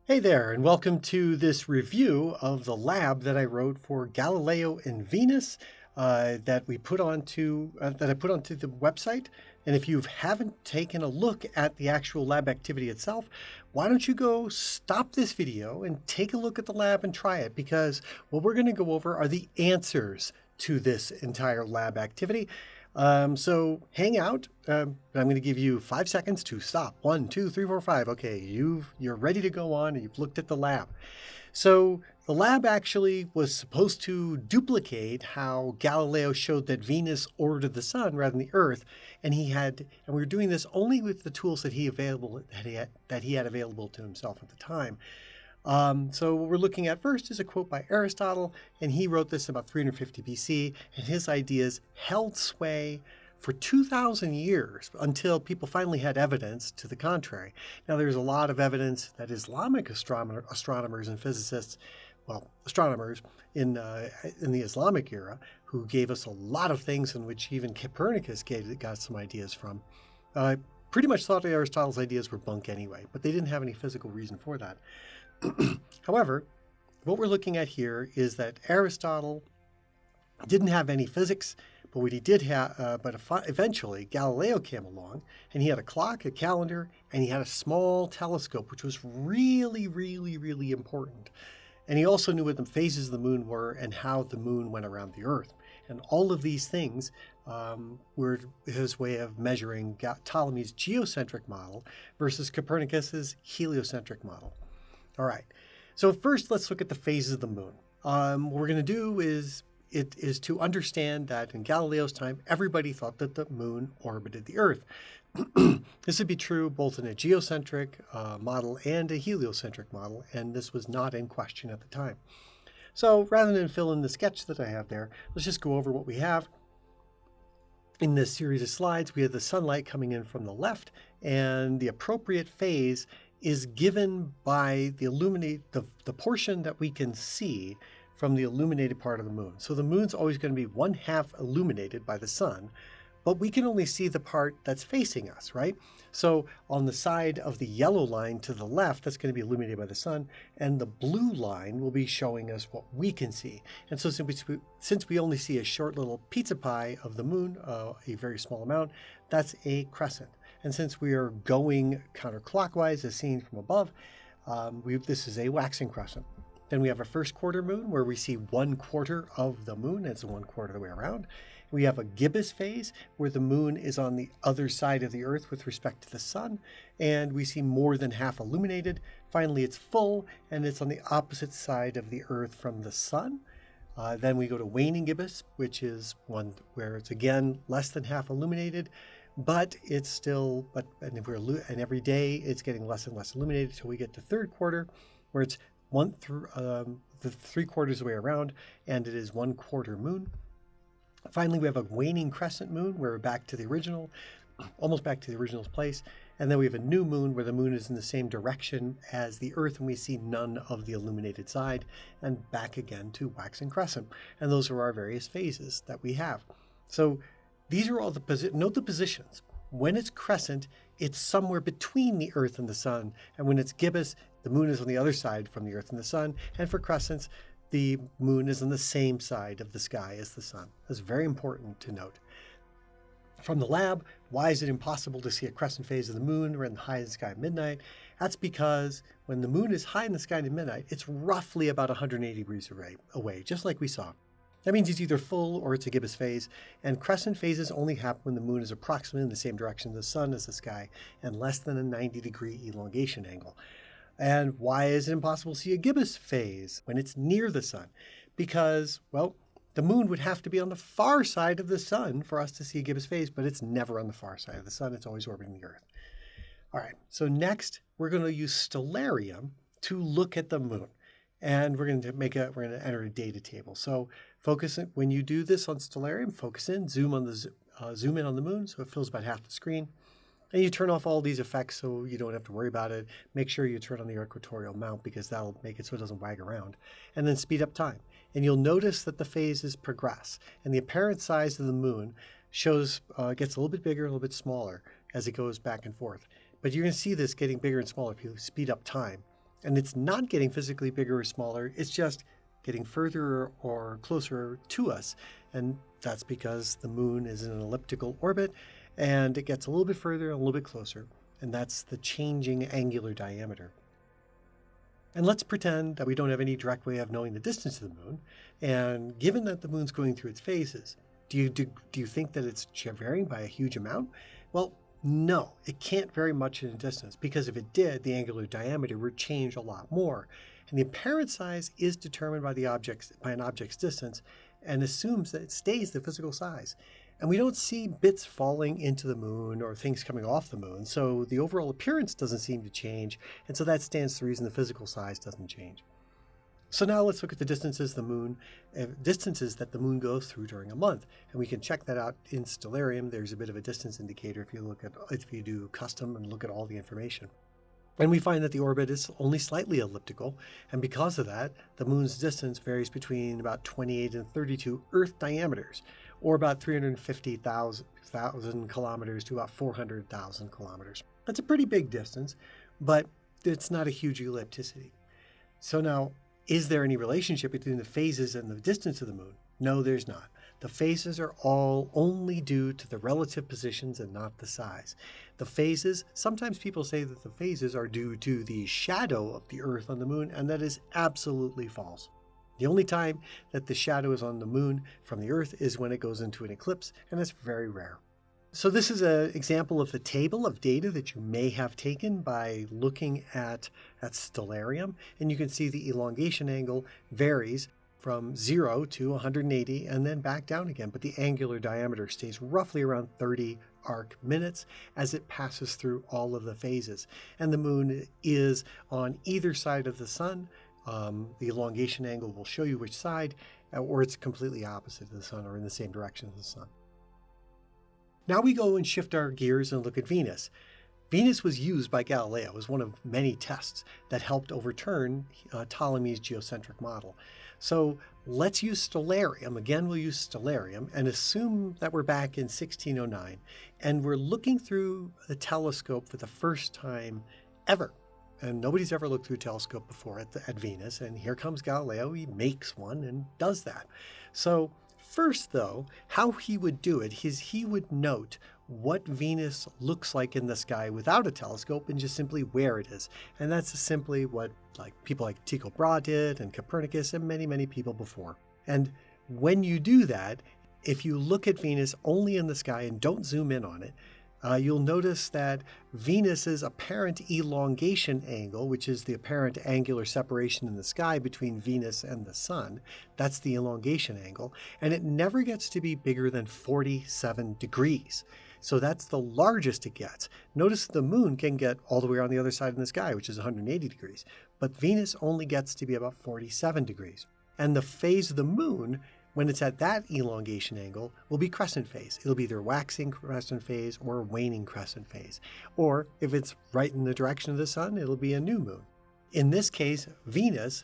Hey there, and welcome to this review of the lab that I wrote for Galileo and Venus that I put onto the website. And if you haven't taken a look at the actual lab activity itself, why don't you go stop this video and take a look at the lab and try it? Because what we're going to go over are the answers to this entire lab activity. So hang out. I'm going to give you 5 seconds to stop. 1, 2, 3, 4, 5. Okay, you're ready to go on and you've looked at the lab. So the lab actually was supposed to duplicate how Galileo showed that Venus orbited the sun rather than the Earth, and we were doing this only with the tools that he had available to himself at the time. So what we're looking at first is a quote by Aristotle, and he wrote this about 350 BC, and his ideas held sway for 2,000 years until people finally had evidence to the contrary. Now, there's a lot of evidence that Islamic astronomers and physicists, well, astronomers in the Islamic era, who gave us a lot of things in which even Copernicus got some ideas from, pretty much thought Aristotle's ideas were bunk anyway, but they didn't have any physical reason for that. However, what we're looking at here is that Aristotle didn't have any physics, but what he did have, eventually Galileo came along, and he had a clock, a calendar, and he had a small telescope, which was really, really, really important. And he also knew what the phases of the moon were and how the moon went around the Earth. And all of these things were his way of measuring Ptolemy's geocentric model versus Copernicus's heliocentric model. All right, so first let's look at the phases of the moon. What we're going to do is to understand that in Galileo's time, everybody thought that the moon orbited the Earth. This would be true both in a geocentric model and a heliocentric model, and this was not in question at the time. So rather than fill in the sketch that I have there, let's just go over what we have. In this series of slides, we have the sunlight coming in from the left, and the appropriate phase is given by the portion that we can see from the illuminated part of the moon. So the moon's always going to be 1/2 illuminated by the sun, but we can only see the part that's facing us, right? So on the side of the yellow line to the left, that's going to be illuminated by the sun, and the blue line will be showing us what we can see. And so since we only see a short little pizza pie of the moon, a very small amount, that's a crescent. And since we are going counterclockwise as seen from above, this is a waxing crescent. Then we have a first quarter moon where we see 1/4 of the moon. It's 1/4 of the way around. We have a gibbous phase where the moon is on the other side of the Earth with respect to the sun, and we see more than half illuminated. Finally, it's full, and it's on the opposite side of the Earth from the sun. Then we go to waning gibbous, which is one where it's again less than half illuminated, but it's still, and every day it's getting less and less illuminated until we get to third quarter, where it's the 3/4 of the way around, and it is 1/4 moon. Finally, we have a waning crescent moon, where we're back to the original, almost back to the original place. And then we have a new moon where the moon is in the same direction as the Earth, and we see none of the illuminated side, and back again to waxing crescent. And those are our various phases that we have. So these are all note the positions. When it's crescent, it's somewhere between the Earth and the sun. And when it's gibbous, the moon is on the other side from the Earth and the sun. And for crescents, the moon is on the same side of the sky as the sun. That's very important to note. From the lab, why is it impossible to see a crescent phase of the moon or in the high in the sky at midnight? That's because when the moon is high in the sky at midnight, it's roughly about 180 degrees away, just like we saw. That means it's either full or it's a gibbous phase, and crescent phases only happen when the moon is approximately in the same direction of the sun as the sky and less than a 90-degree elongation angle. And why is it impossible to see a gibbous phase when it's near the sun? Because, well, the moon would have to be on the far side of the sun for us to see a gibbous phase, but it's never on the far side of the sun. It's always orbiting the Earth. All right, so next we're going to use stellarium to look at the moon. And we're going to enter a data table. So when you do this on stellarium, focus in, zoom in on the moon so it fills about half the screen. And you turn off all these effects so you don't have to worry about it. Make sure you turn on the equatorial mount because that'll make it so it doesn't wag around. And then speed up time. And you'll notice that the phases progress. And the apparent size of the moon gets a little bit bigger, a little bit smaller as it goes back and forth. But you're going to see this getting bigger and smaller if you speed up time. And it's not getting physically bigger or smaller, it's just getting further or closer to us. And that's because the moon is in an elliptical orbit and it gets a little bit further and a little bit closer. And that's the changing angular diameter. And let's pretend that we don't have any direct way of knowing the distance to the moon. And given that the moon's going through its phases, do you think that it's varying by a huge amount? Well, no, it can't vary much in distance, because if it did, the angular diameter would change a lot more. And the apparent size is determined by an object's distance and assumes that it stays the physical size. And we don't see bits falling into the moon or things coming off the moon, so the overall appearance doesn't seem to change, and so that stands to reason the physical size doesn't change. So now let's look at the distances that the moon goes through during a month, and we can check that out in Stellarium. There's a bit of a distance indicator if you do custom and look at all the information. And we find that the orbit is only slightly elliptical, and because of that, the moon's distance varies between about 28 and 32 Earth diameters, or about 350,000 kilometers to about 400,000 kilometers. That's a pretty big distance, but it's not a huge ellipticity. So now, is there any relationship between the phases and the distance of the moon? No, there's not. The phases are all only due to the relative positions and not the size. The phases, sometimes people say that the phases are due to the shadow of the Earth on the moon, and that is absolutely false. The only time that the shadow is on the moon from the Earth is when it goes into an eclipse, and that's very rare. So this is an example of the table of data that you may have taken by looking at Stellarium, and you can see the elongation angle varies from 0 to 180 and then back down again, but the angular diameter stays roughly around 30 arc minutes as it passes through all of the phases. And the moon is on either side of the sun. The elongation angle will show you which side, or it's completely opposite of the sun or in the same direction as the sun. Now we go and shift our gears and look at Venus. Venus was used by Galileo as one of many tests that helped overturn Ptolemy's geocentric model. So let's use Stellarium. Again, we'll use Stellarium and assume that we're back in 1609 and we're looking through the telescope for the first time ever. And nobody's ever looked through a telescope before at Venus. And here comes Galileo. He makes one and does that. So first, though, how he would do it is he would note what Venus looks like in the sky without a telescope and just simply where it is. And that's simply what people like Tycho Brahe did and Copernicus and many, many people before. And when you do that, if you look at Venus only in the sky and don't zoom in on it, you'll notice that Venus's apparent elongation angle, which is the apparent angular separation in the sky between Venus and the sun, that's the elongation angle, and it never gets to be bigger than 47 degrees. So that's the largest it gets. Notice the moon can get all the way around the other side in the sky, which is 180 degrees, but Venus only gets to be about 47 degrees. And the phase of the moon, when it's at that elongation angle, will be crescent phase. It'll be either waxing crescent phase or waning crescent phase. Or if it's right in the direction of the sun, it'll be a new moon. In this case, Venus,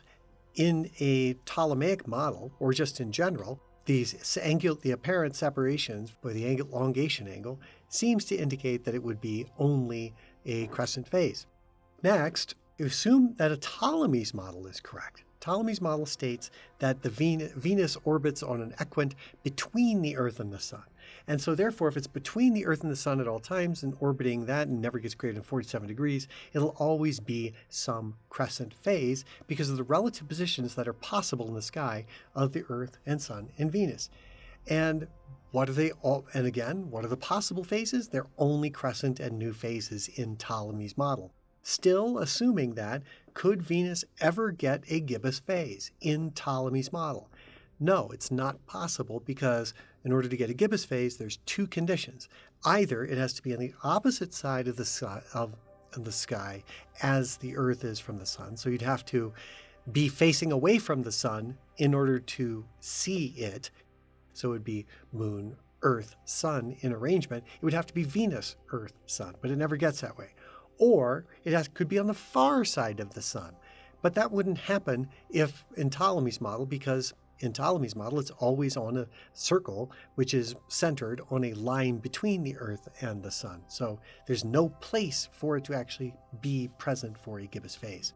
in a Ptolemaic model, or just in general, the apparent separations by the elongation angle seems to indicate that it would be only a crescent phase. Next, assume that a Ptolemy's model is correct. Ptolemy's model states that the Venus orbits on an equant between the Earth and the Sun. And so therefore, if it's between the Earth and the Sun at all times and orbiting that and never gets greater than 47 degrees, it'll always be some crescent phase because of the relative positions that are possible in the sky of the Earth and Sun and Venus. And what are they all? And again, what are the possible phases? They're only crescent and new phases in Ptolemy's model. Still assuming that, could Venus ever get a gibbous phase in Ptolemy's model? No, it's not possible because in order to get a gibbous phase, there's two conditions. Either it has to be on the opposite side of the sky as the Earth is from the sun. So you'd have to be facing away from the sun in order to see it. So it would be moon, Earth, sun in arrangement. It would have to be Venus, Earth, sun, but it never gets that way. Or could be on the far side of the sun. But that wouldn't happen if in Ptolemy's model, because in Ptolemy's model, it's always on a circle, which is centered on a line between the Earth and the sun. So there's no place for it to actually be present for a gibbous phase.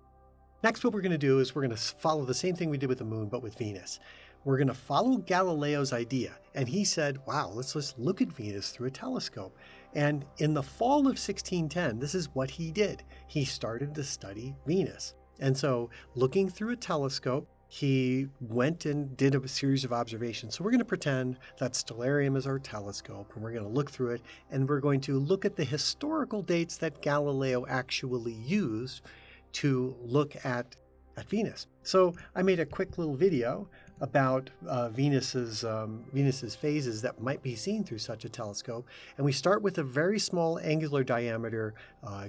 Next, what we're going to do is we're going to follow the same thing we did with the moon, but with Venus. We're going to follow Galileo's idea. And he said, wow, let's just look at Venus through a telescope. And in the fall of 1610, this is what he did. He started to study Venus. And so looking through a telescope, he went and did a series of observations. So we're going to pretend that stellarium is our telescope, and we're going to look through it, and we're going to look at the historical dates that Galileo actually used to look at Venus. So I made a quick little video about Venus's phases that might be seen through such a telescope. And we start with a very small angular diameter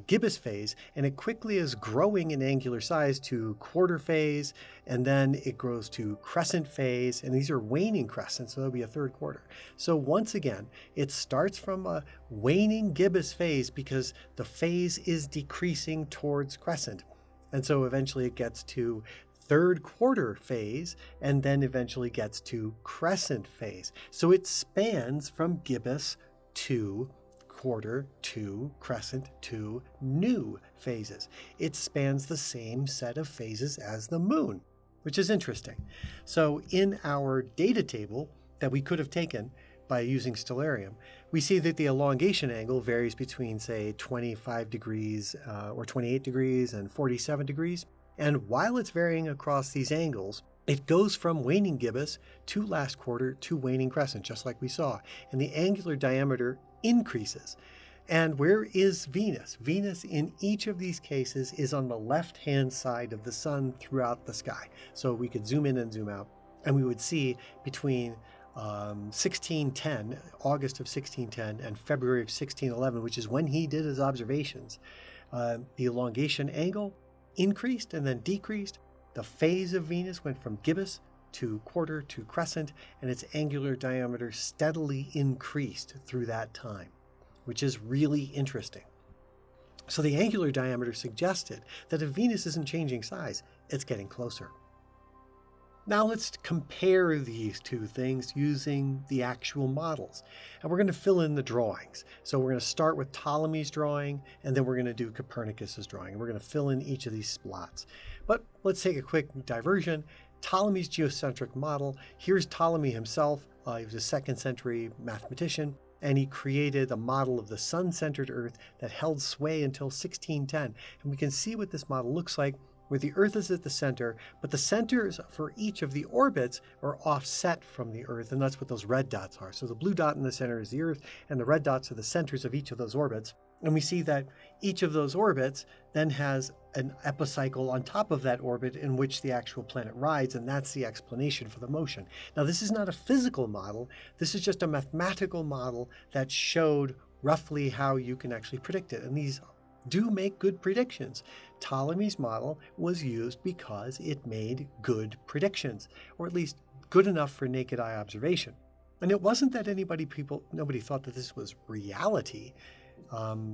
gibbous phase, and it quickly is growing in angular size to quarter phase, and then it grows to crescent phase, and these are waning crescents, so there'll be a third quarter. So once again, it starts from a waning gibbous phase because the phase is decreasing towards crescent. And so eventually it gets to third quarter phase, and then eventually gets to crescent phase. So it spans from gibbous to quarter to crescent to new phases. It spans the same set of phases as the moon, which is interesting. So in our data table that we could have taken by using stellarium, we see that the elongation angle varies between, say, 25 degrees or 28 degrees and 47 degrees. And while it's varying across these angles, it goes from waning gibbous to last quarter to waning crescent, just like we saw. And the angular diameter increases. And where is Venus? Venus in each of these cases is on the left-hand side of the sun throughout the sky. So we could zoom in and zoom out, and we would see between 1610, August of 1610, and February of 1611, which is when he did his observations, the elongation angle increased and then decreased. The phase of Venus went from gibbous to quarter to crescent, and its angular diameter steadily increased through that time, which is really interesting. So the angular diameter suggested that if Venus isn't changing size, it's getting closer. Now let's compare these two things using the actual models. And we're going to fill in the drawings. So we're going to start with Ptolemy's drawing, and then we're going to do Copernicus's drawing. And we're going to fill in each of these slots. But let's take a quick diversion. Ptolemy's geocentric model. Here's Ptolemy himself. He was a 2nd century mathematician, and he created a model of the sun-centered Earth that held sway until 1610. And we can see what this model looks like, where the Earth is at the center, but the centers for each of the orbits are offset from the Earth, and that's what those red dots are. So the blue dot in the center is the Earth, and the red dots are the centers of each of those orbits. And we see that each of those orbits then has an epicycle on top of that orbit in which the actual planet rides, and that's the explanation for the motion. Now, this is not a physical model. This is just a mathematical model that showed roughly how you can actually predict it. And these do make good predictions. Ptolemy's model was used because it made good predictions, or at least good enough for naked eye observation. And it wasn't that nobody thought that this was reality.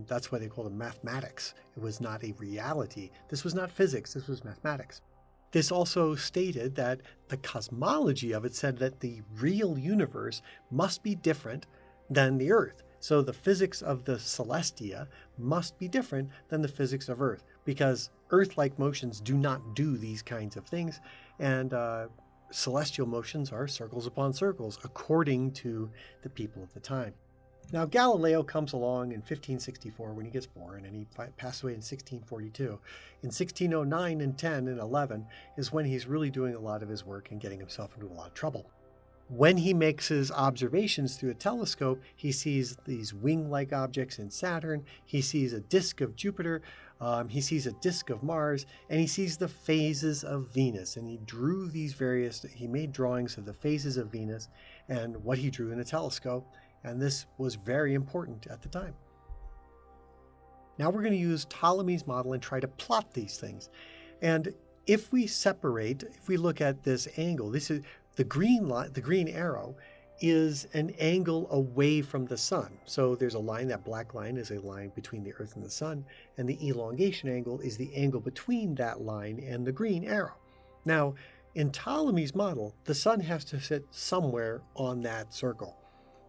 That's why they called it mathematics. It was not a reality. This was not physics, this was mathematics. This also stated that the cosmology of it said that the real universe must be different than the Earth. So the physics of the celestia must be different than the physics of Earth, because Earth-like motions do not do these kinds of things, and celestial motions are circles upon circles, according to the people of the time. Now, Galileo comes along in 1564 when he gets born, and he passed away in 1642. In 1609 and 10 and 11 is when he's really doing a lot of his work and getting himself into a lot of trouble. When he makes his observations through a telescope, he sees these wing-like objects in Saturn, he sees a disk of Jupiter, he sees a disk of Mars, and he sees the phases of Venus. And he made drawings of the phases of Venus and what he drew in a telescope, and this was very important at the time. Now we're going to use Ptolemy's model and try to plot these things. And if we look at this angle, this is the green arrow is an angle away from the sun. So there's a line, that black line is a line between the Earth and the sun, and the elongation angle is the angle between that line and the green arrow. Now, in Ptolemy's model, the sun has to sit somewhere on that circle,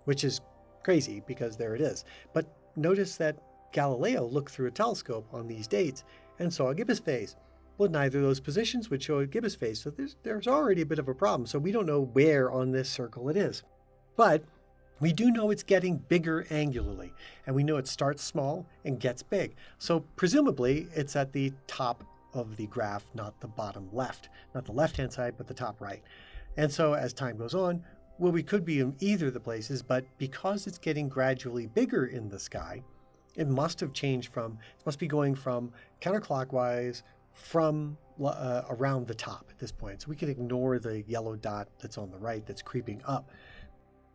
which is crazy because there it is. But notice that Galileo looked through a telescope on these dates and saw a gibbous phase. Well, neither of those positions would show a gibbous phase, so there's already a bit of a problem. So we don't know where on this circle it is. But we do know it's getting bigger angularly, and we know it starts small and gets big. So presumably it's at the top of the graph, not the bottom left, not the left-hand side, but the top right. And so as time goes on, well, we could be in either of the places, but because it's getting gradually bigger in the sky, it must have changed it must be going from counterclockwise from around the top at this point. So we can ignore the yellow dot that's on the right that's creeping up.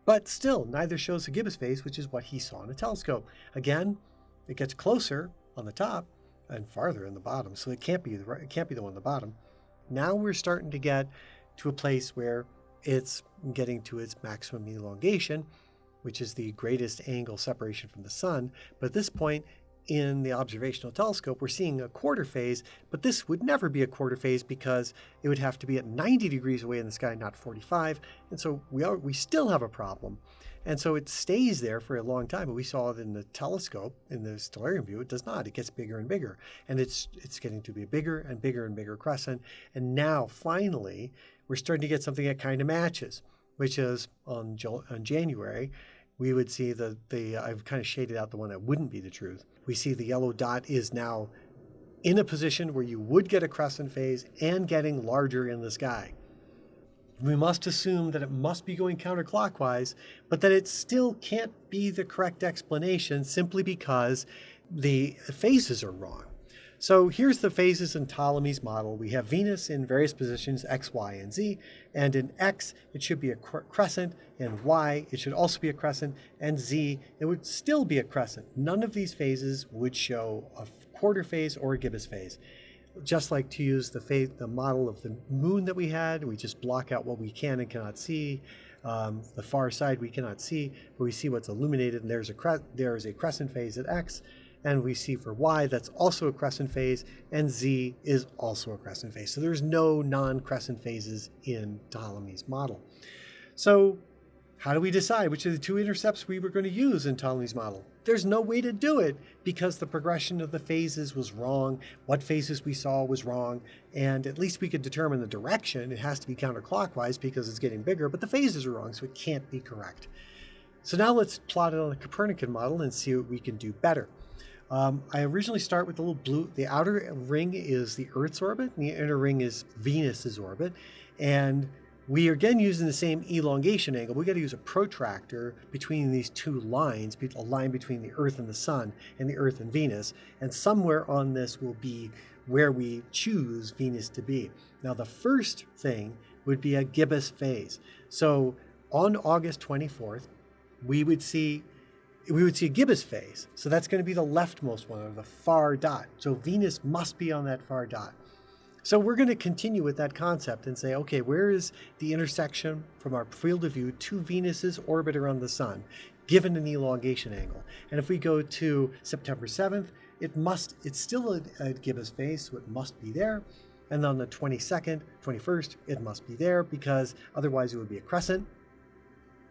But still, neither shows a gibbous phase, which is what he saw in a telescope. Again, it gets closer on the top and farther in the bottom, so it can't be the one on the bottom. Now we're starting to get to a place where it's getting to its maximum elongation, which is the greatest angle separation from the sun. But at this point in the observational telescope, we're seeing a quarter phase, but this would never be a quarter phase because it would have to be at 90 degrees away in the sky, not 45. And so we still have a problem. And so it stays there for a long time. But we saw it in the telescope, in the stellarium view, it does not. It gets bigger and bigger. And it's getting to be a bigger and bigger and bigger crescent. And now, finally, we're starting to get something that kind of matches, which is on January, we would see I've kind of shaded out the one that wouldn't be the truth. We see the yellow dot is now in a position where you would get a crescent phase and getting larger in the sky. We must assume that it must be going counterclockwise, but that it still can't be the correct explanation simply because the phases are wrong. So here's the phases in Ptolemy's model. We have Venus in various positions, X, Y, and Z. And in X, it should be a crescent. In Y, it should also be a crescent. And Z, it would still be a crescent. None of these phases would show a quarter phase or a gibbous phase. Just like to use the model of the moon that we had, we just block out what we can and cannot see. The far side we cannot see, but we see what's illuminated, and there is a crescent phase at X. And we see for Y, that's also a crescent phase, and Z is also a crescent phase. So there's no non-crescent phases in Ptolemy's model. So how do we decide which of the two intercepts we were going to use in Ptolemy's model? There's no way to do it because the progression of the phases was wrong. What phases we saw was wrong. And at least we could determine the direction. It has to be counterclockwise because it's getting bigger, but the phases are wrong, so it can't be correct. So now let's plot it on a Copernican model and see what we can do better. I originally start with the little blue. The outer ring is the Earth's orbit, and the inner ring is Venus's orbit. And we are again using the same elongation angle. We got to use a protractor between these two lines, a line between the Earth and the Sun, and the Earth and Venus. And somewhere on this will be where we choose Venus to be. Now, the first thing would be a gibbous phase. So on August 24th, we would see a gibbous phase. So that's going to be the leftmost one, or the far dot. So Venus must be on that far dot. So we're going to continue with that concept and say, okay, where is the intersection from our field of view to Venus's orbit around the sun, given an elongation angle? And if we go to September 7th, it's still a gibbous phase, so it must be there. And on the 22nd, 21st, it must be there because otherwise it would be a crescent.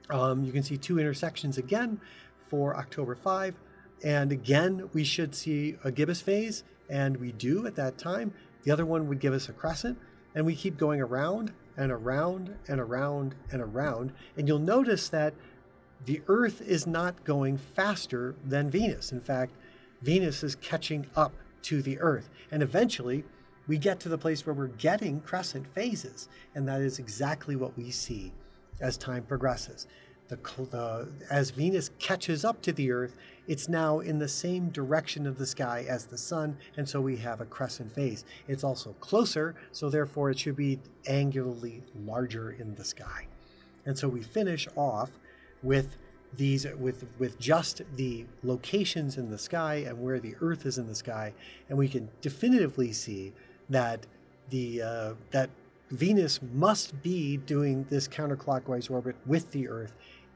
You can see two intersections again for October 5. And again, we should see a gibbous phase, and we do at that time. The other one would give us a crescent, and we keep going around and around and around and around. And you'll notice that the Earth is not going faster than Venus. In fact, Venus is catching up to the Earth. And eventually, we get to the place where we're getting crescent phases. And that is exactly what we see as time progresses. As Venus catches up to the Earth, it's now in the same direction of the sky as the sun, and so we have a crescent phase. It's also closer, so therefore it should be angularly larger in the sky. And so we finish off with these with just the locations in the sky and where the Earth is in the sky, and we can definitively see that that Venus must be doing this counterclockwise orbit with the Earth.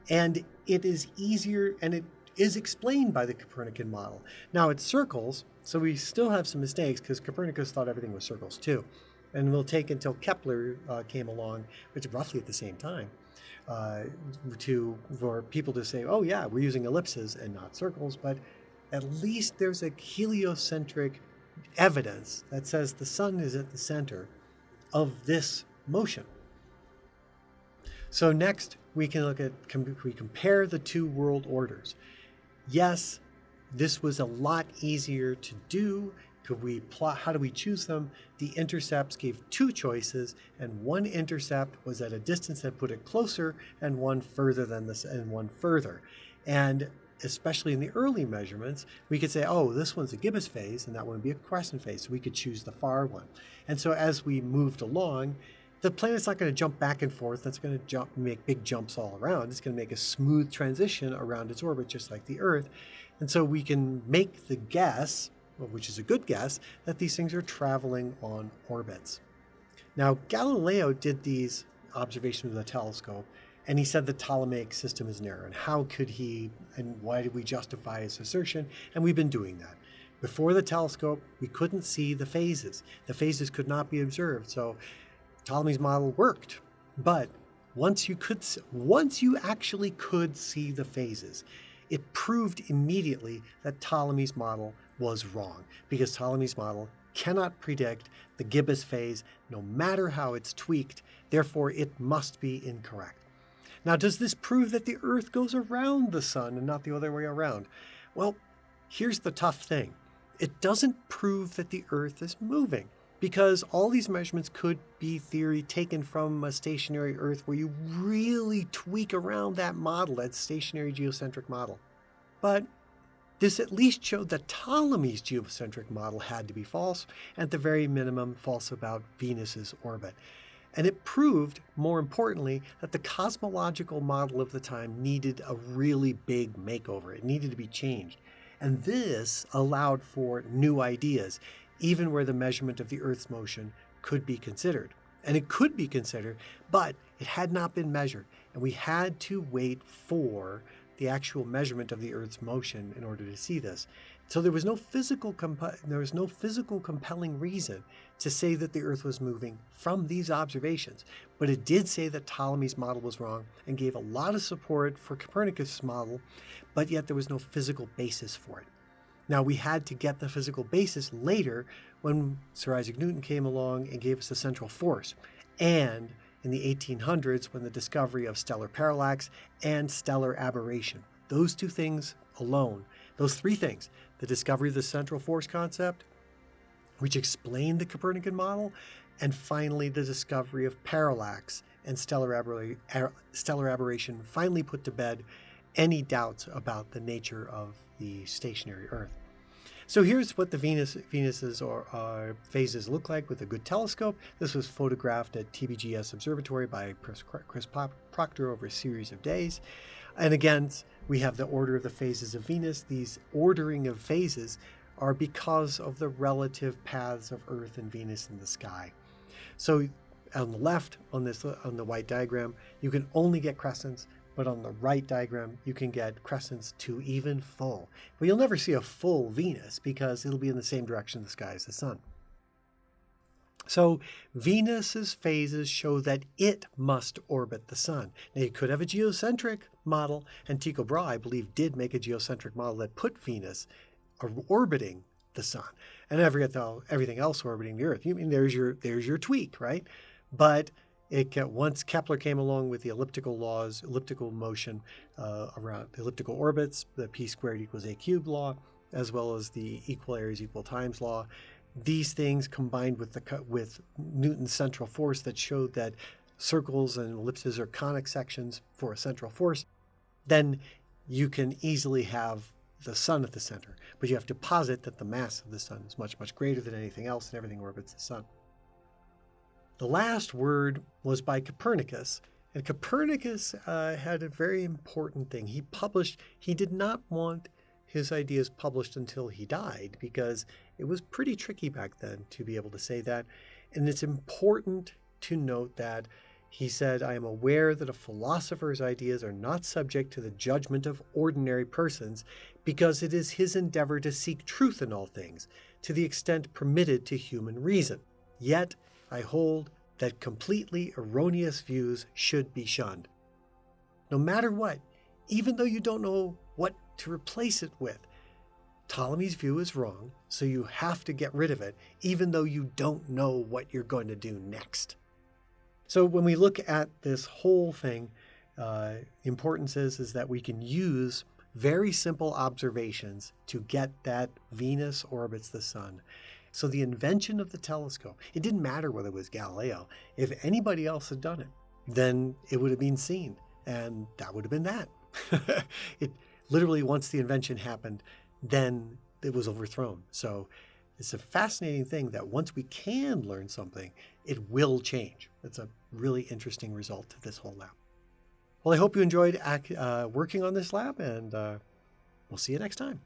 And it is easier, and it is explained by the Copernican model. Now it's circles, so we still have some mistakes because Copernicus thought everything was circles too. And we'll take until Kepler came along, which is roughly at the same time, for people to say, oh yeah, we're using ellipses and not circles, but at least there's a heliocentric evidence that says the sun is at the center of this motion. So next, we can look at, we compare the two world orders. Yes, this was a lot easier to do. Could we plot, how do we choose them? The intercepts gave two choices, and one intercept was at a distance that put it closer, and one further than this, and one further. And especially in the early measurements, we could say, oh, this one's a gibbous phase, and that one would be a crescent phase, so we could choose the far one. And so as we moved along, the planet's not going to jump back and forth. That's going to make big jumps all around. It's going to make a smooth transition around its orbit, just like the Earth. And so we can make the guess, which is a good guess, that these things are traveling on orbits. Now, Galileo did these observations with a telescope, and he said the Ptolemaic system is an error. And how could he, and why did we justify his assertion? And we've been doing that. Before the telescope, we couldn't see the phases. The phases could not be observed. So Ptolemy's model worked. But once you actually could see the phases, it proved immediately that Ptolemy's model was wrong, because Ptolemy's model cannot predict the gibbous phase no matter how it's tweaked. Therefore, it must be incorrect. Now, does this prove that the Earth goes around the sun and not the other way around? Well, here's the tough thing. It doesn't prove that the Earth is moving, because all these measurements could be theory taken from a stationary Earth where you really tweak around that model, that stationary geocentric model. But this at least showed that Ptolemy's geocentric model had to be false, at the very minimum false about Venus's orbit. And it proved, more importantly, that the cosmological model of the time needed a really big makeover. It needed to be changed. And this allowed for new ideas, even where the measurement of the Earth's motion could be considered. And it could be considered, but it had not been measured. And we had to wait for the actual measurement of the Earth's motion in order to see this. So there was no physical compelling reason to say that the Earth was moving from these observations. But it did say that Ptolemy's model was wrong and gave a lot of support for Copernicus' model, but yet there was no physical basis for it. Now, we had to get the physical basis later when Sir Isaac Newton came along and gave us the central force, and in the 1800s when the discovery of stellar parallax and stellar aberration. Those two things alone, those three things, the discovery of the central force concept, which explained the Copernican model, and finally the discovery of parallax and stellar aberration finally put to bed any doubts about the nature of the stationary Earth. So here's what the Venus's phases look like with a good telescope. This was photographed at TBGS Observatory by Chris Proctor over a series of days. And again, we have the order of the phases of Venus. These ordering of phases are because of the relative paths of Earth and Venus in the sky. So on the left, on the white diagram, you can only get crescents, but on the right diagram, you can get crescents to even full. But you'll never see a full Venus because it'll be in the same direction of the sky as the sun. So Venus's phases show that it must orbit the sun. Now you could have a geocentric model, and Tycho Brahe, I believe, did make a geocentric model that put Venus orbiting the sun, and everything else orbiting the Earth. You mean there's your tweak, right? But once Kepler came along with the elliptical laws, elliptical motion around the elliptical orbits, the p squared equals a cubed law, as well as the equal areas equal times law, these things combined with Newton's central force that showed that circles and ellipses are conic sections for a central force, then you can easily have the sun at the center. But you have to posit that the mass of the sun is much, much greater than anything else, and everything orbits the sun. The last word was by Copernicus, and Copernicus had a very important thing. He did not want his ideas published until he died, because it was pretty tricky back then to be able to say that. And it's important to note that he said, "I am aware that a philosopher's ideas are not subject to the judgment of ordinary persons, because it is his endeavor to seek truth in all things, to the extent permitted to human reason. Yet I hold that completely erroneous views should be shunned." No matter what, even though you don't know what to replace it with, Ptolemy's view is wrong, so you have to get rid of it, even though you don't know what you're going to do next. So when we look at this whole thing, importance is that we can use very simple observations to get that Venus orbits the sun. So the invention of the telescope, it didn't matter whether it was Galileo. If anybody else had done it, then it would have been seen, and that would have been that. It literally, once the invention happened, then it was overthrown. So it's a fascinating thing that once we can learn something, it will change. It's a really interesting result to this whole lab. Well, I hope you enjoyed working on this lab, and we'll see you next time.